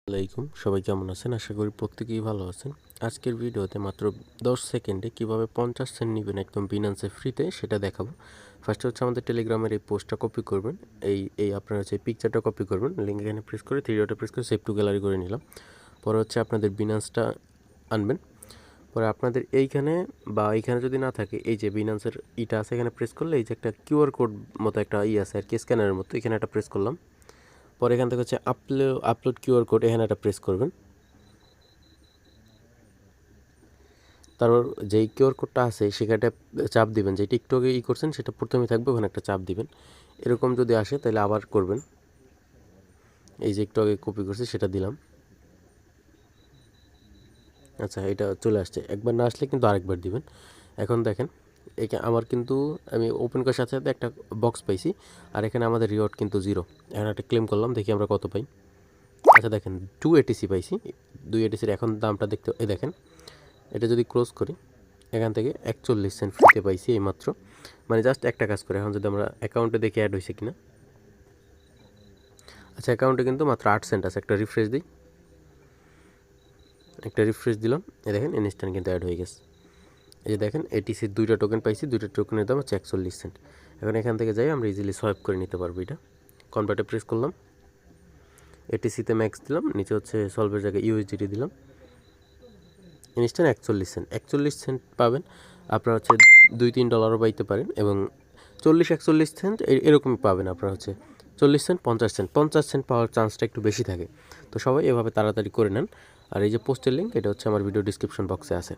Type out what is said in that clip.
আলাইকুম, সবাই কেমন আছেন? আশা করি প্রত্যেকেই ভালো আছেন। আজকের ভিডিওতে মাত্র 10 সেকেন্ডে কিভাবে 50 সেন্ট নিবেন একদম বিনান্সে ফ্রিতে সেটা দেখাবো। ফার্স্টে হচ্ছে আমাদের টেলিগ্রামের এই পোস্টটা কপি করবেন। এই আপনার হচ্ছে পিকচারটা কপি করবেন। লিঙ্ক এখানে প্রেস করে 3 ডটে প্রেস করে সেভ টু গ্যালারি করে নিলাম। পরে হচ্ছে আপনাদের বিনান্সটা আনবেন। পরে আপনাদের এইখানে বা এইখানে যদি না থাকে, এই যে বিনান্সের ইটা আছে এখানে প্রেস করলে এই যে একটা কিউআর কোড মতো একটা আছে আর কি, স্ক্যানারের মতো, এখানে একটা প্রেস করলাম। পরে এখান থেকে হচ্ছে আপলোড কিউআর কোড, এখানে একটা প্রেস করবেন। তারপর যেই কিউআর কোডটা আছে সেখানটা চাপ দিবেন, যেটা একটু আগে করছেন সেটা প্রথমেই থাকবে, ওখানে একটা চাপ দিবেন। এরকম যদি আসে তাহলে আবার করবেন। এই যে একটু আগে কপি করছি সেটা দিলাম। আচ্ছা, এটা চলে আসছে। একবার না আসলে কিন্তু আরেকবার দিবেন। এখন দেখেন আমার কিন্তু আমি ওপেন করার সাথে সাথে একটা বক্স পাইছি, আর এখানে আমাদের রিওয়ার্ড কিন্তু 0। এখন একটা ক্লেম করলাম, দেখি আমরা কত পাই। আচ্ছা দেখেন 2 এটিসি পাইছি। 2 এটিসির এখন দামটা দেখতে, এই দেখেন এটা যদি ক্লোজ করি, এখান থেকে 41 সেন্ট ফ্রিতে পাইছি এইমাত্র। মানে জাস্ট একটা কাজ করে, এখন যদি আমরা অ্যাকাউন্টে দেখি অ্যাড হয়েছে কিনা। আচ্ছা, অ্যাকাউন্টে কিন্তু মাত্র 8 সেন্ট আছে। একটা রিফ্রেশ দিই, একটা রিফ্রেশ দিলাম, এই দেখেন ইনস্ট্যান্ট কিন্তু অ্যাড হয়ে গেছে। এই যে দেখেন এটিসির 2টা টোকেন পাইছি, 2টা টোকেনের দাম হচ্ছে 41 সেন্ট। এখন এখান থেকে যাই আমরা ইজিলি সোয়াইপ করে নিতে পারবো। এটা কনভার্টে প্রেস করলাম, এটিসিতে ম্যাক্স দিলাম, নিচে হচ্ছে সলভের জায়গায় ইউএসডিটি দিলাম, ইনস্ট্যান্ট 41 সেন্ট। 41 সেন্ট পাবেন আপনারা হচ্ছে $2-3 পাইতে পারেন, এবং 40-41 সেন্ট এরকমই পাবেন আপনারা হচ্ছে 40 সেন্ট 50 সেন্ট। 50 সেন্ট পাওয়ার চান্সটা একটু বেশি থাকে। তো সবাই এভাবে তাড়াতাড়ি করে নেন। আর এই যে পোস্টের লিঙ্ক, এটা হচ্ছে আমার ভিডিও ডিসক্রিপশন বক্সে আছে।